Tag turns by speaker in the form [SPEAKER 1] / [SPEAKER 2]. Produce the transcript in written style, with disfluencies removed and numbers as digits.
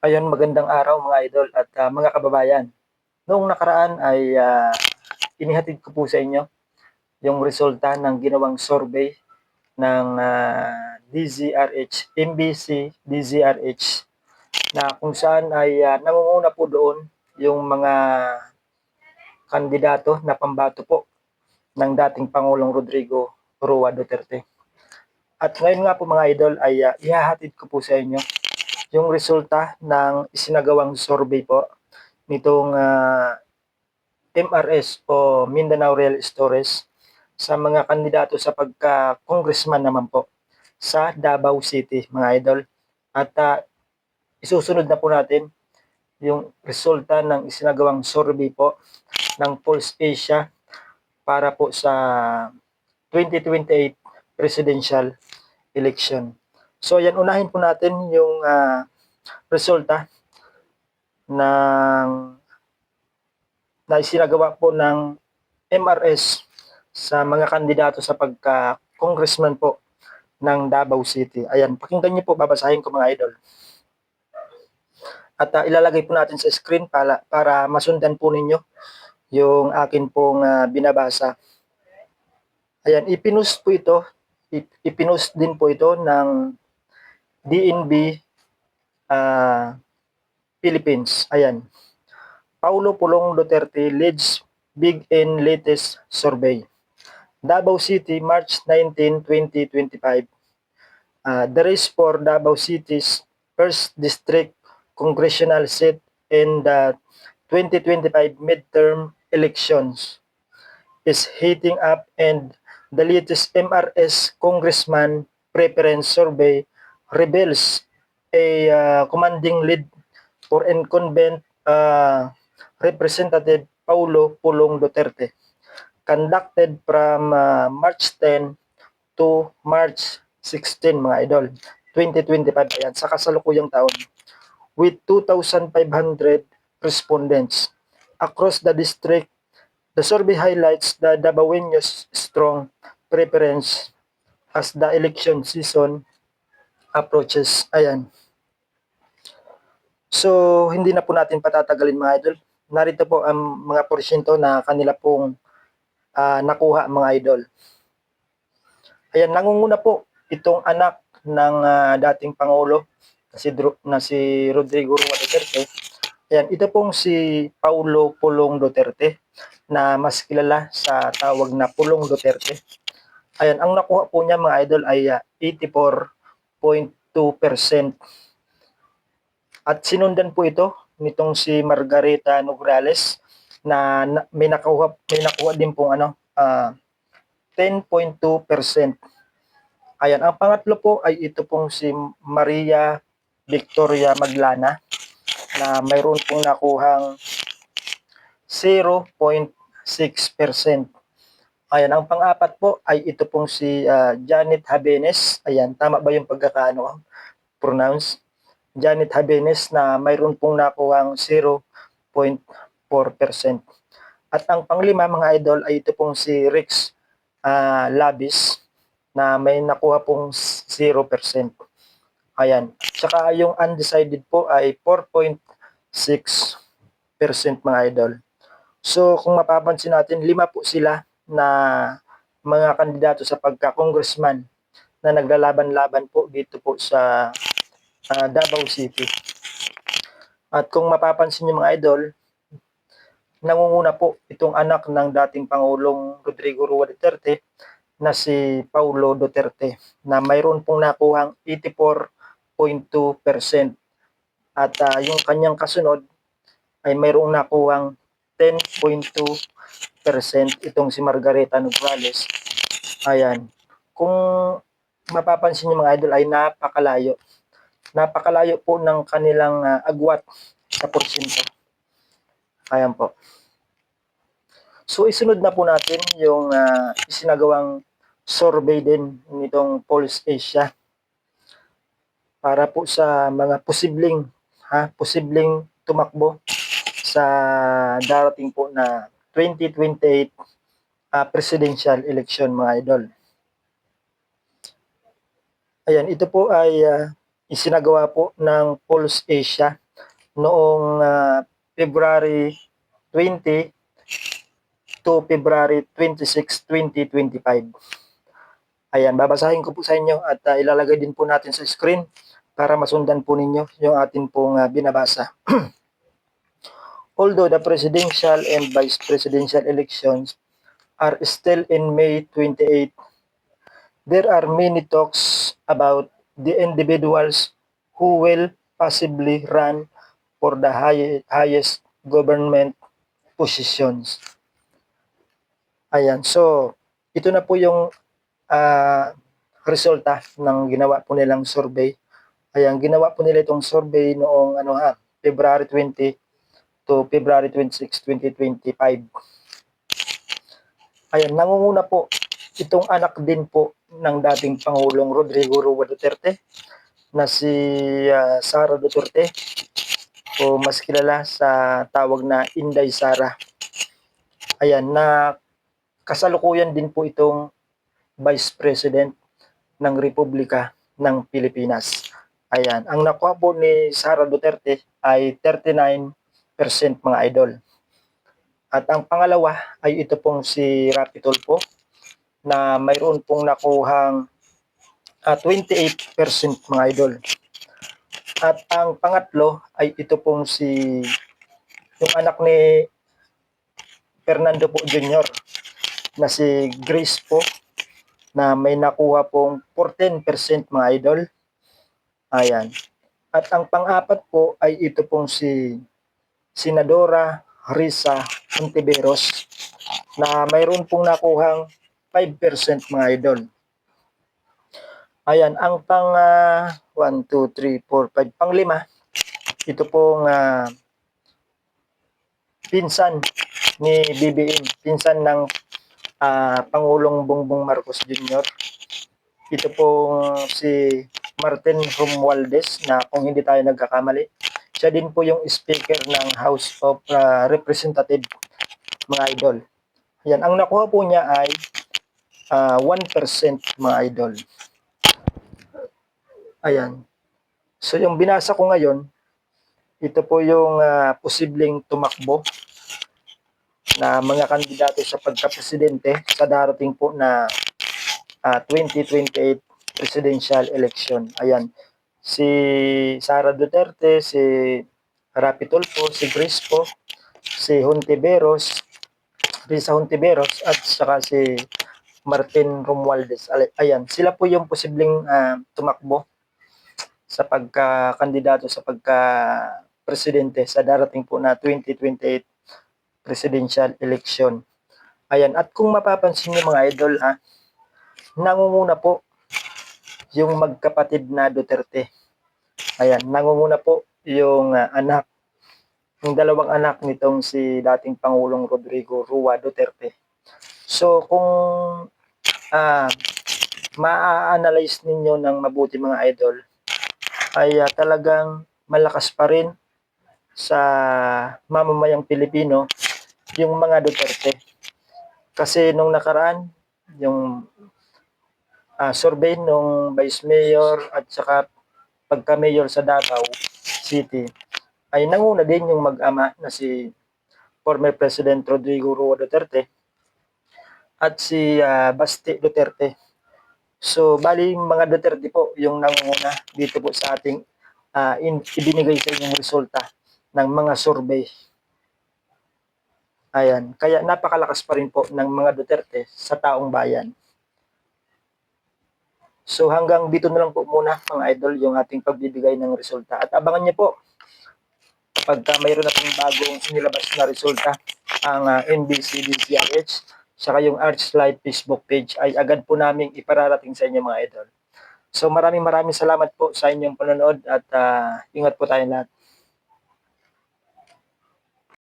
[SPEAKER 1] Ayun, magandang araw mga idol at mga kababayan. Noong nakaraan ay inihatid ko po sa inyo yung resulta ng ginawang survey ng DZRH, MBC DZRH na kung saan ay nangunguna po doon yung mga kandidato na pambato po ng dating Pangulong Rodrigo Roa Duterte. At ngayon nga po mga idol ay ihahatid ko po sa inyo yung resulta ng isinagawang survey po nitong MRS o Mindanao Real Stores sa mga kandidato sa pagka-congressman naman po sa Davao City, mga idol. At isusunod na po natin yung resulta ng isinagawang survey po ng Pulse Asia para po sa 2028 presidential election. So yan, unahin po natin yung resulta ng na isinagawa po ng MRS sa mga kandidato sa pagka-congressman po ng Davao City. Ayan, pakinggan niyo po, babasahin ko mga idol. At ilalagay po natin sa screen para masundan po ninyo yung akin pong binabasa. Ayan, ipinost po ito, ipinost din po ito ng DNB Philippines. Ayan, Paulo Pulong Duterte leads big in latest survey. Davao City, March 19, 2025. The race for Davao City's first district congressional seat in the 2025 midterm elections is heating up, and the latest MRS Congressman Preference Survey reveals a commanding lead for incumbent Representative Paulo Pulong Duterte. Conducted from March 10 to March 16, mga idol, 2025, ayan, sa kasalukuyang taon, with 2,500 respondents across the district. The survey highlights the Davaoenos' strong preference as the election season approaches. Ayan. So, hindi na po natin patatagalin mga idol. Narito po ang mga porsyento na kanila pong nakuha mga idol. Ayan, nangunguna po itong anak ng dating Pangulo na si Rodrigo Roa Duterte. Ayan, ito pong si Paulo Pulong Duterte na mas kilala sa tawag na Pulong Duterte. Ayan, ang nakuha po niya mga idol ay 84.2%. At sinundan po ito nitong si Margarita Nograles na may nakuha din pong 10.2%. Ayan, ang pangatlo po ay ito pong si Maria Victoria Maglana na mayroon pong nakuhang 0.6%. Ayan, ang pang-apat po ay ito pong si Janet Habenes. Ayan, tama ba yung pronounce? Janet Habenes na mayroon pong nakuhang 0.4%. At ang panglima mga idol ay ito pong si Rex Labis na may nakuha pong 0%. Ayan. Tsaka yung undecided po ay 4.6% mga idol. So kung mapapansin natin, 5 po sila na mga kandidato sa pagka-congressman na naglalaban-laban po dito po sa Davao City. At kung mapapansin niyo mga idol, nangunguna po itong anak ng dating Pangulong Rodrigo Roa Duterte na si Paulo Duterte na mayroon pong nakuhang 84.2%. At yung kanyang kasunod ay mayroong nakuhang 10.2% itong si Margarita Nograles. Ayan. Kung mapapansin niyo mga idol ay napakalayo. Napakalayo po ng kanilang agwat sa porsyento. Ayan po. So isunod na po natin yung isinagawang survey din nitong Pulse Asia para po sa mga posibleng tumakbo sa darating po na 2028 presidential election mga idol. Ayan, ito po ay isinagawa po ng Pulse Asia noong February 20 to February 26, 2025. Ayan, babasahin ko po sa inyo at ilalagay din po natin sa screen para masundan po ninyo yung atin pong binabasa. Although the presidential and vice presidential elections are still in May 28, there are many talks about the individuals who will possibly run for the highest government positions. Ayan, so ito na po yung resulta ng ginawa po nilang survey. Ayan, ginawa po nila itong survey noong February 20 to February 26, 2025. Ayan, nangunguna po itong anak din po ng dating Pangulong Rodrigo Roa Duterte na si Sara Duterte o mas kilala sa tawag na Inday Sara. Ayan, na kasalukuyan din po itong Vice President ng Republika ng Pilipinas. Ayan, ang nakuha po ni Sara Duterte ay 39% mga idol. At ang pangalawa ay ito pong si Rapi Tulfo na mayroon pong nakuhang 28% mga idol. At ang pangatlo ay ito pong yung anak ni Fernando po Jr. na si Grace po na may nakuha pong 14% mga idol. Ayan. At ang pang-apat po ay ito pong si Senadora Risa Hontiveros na mayroon pong nakuhang 5% mga idol. Ayan, ang pang 1, 2, 3, 4, 5, pang-lima, ito pong pinsan ni BBM, pinsan ng Pangulong Bongbong Marcos Jr. Ito pong si Martin Romualdez na kung hindi tayo nagkakamali, siya din po yung speaker ng House of Representatives mga idol. Yan, ang nakuha po niya ay 1% mga idol. Ayan. So yung binasa ko ngayon, ito po yung posibleng tumakbo na mga kandidato sa pagka-presidente sa darating po na 2028 presidential election. Ayan. Si Sara Duterte, si Rapi Tulfo, si Grace po, si Hontiveros, Risa Hontiveros at saka si Martin Romualdez. Ayan, sila po yung posibleng tumakbo sa pagka-kandidato sa pagka-presidente sa darating po na 2028 presidential election. Ayan, at kung mapapansin niyo mga idol, nangunguna po yung magkapatid na Duterte. Ayan, nangunguna po yung yung dalawang anak nitong si dating Pangulong Rodrigo Roa Duterte. So kung ma-analyze ninyo ng mabuti mga idol, ay talagang malakas pa rin sa mamamayang Pilipino yung mga Duterte. Kasi nung nakaraan, yung survey nung Vice Mayor at saka pagka-mayor sa Davao City, ay nanguna din yung mag-ama na si former President Rodrigo Roa Duterte at si Basti Duterte. So, bali mga Duterte po yung nanguna dito po sa ating ibinigay sa inyong resulta ng mga survey. Ayan, kaya napakalakas pa rin po ng mga Duterte sa taong bayan. So hanggang dito na lang po muna mga idol yung ating pagbibigay ng resulta. At abangan niyo po pagka mayroon na pong bagong inilabas na resulta ang NBC-DZRH saka yung Arts Live Facebook page ay agad po namin ipararating sa inyo mga idol. So maraming salamat po sa inyong panonood at ingat po tayong lahat.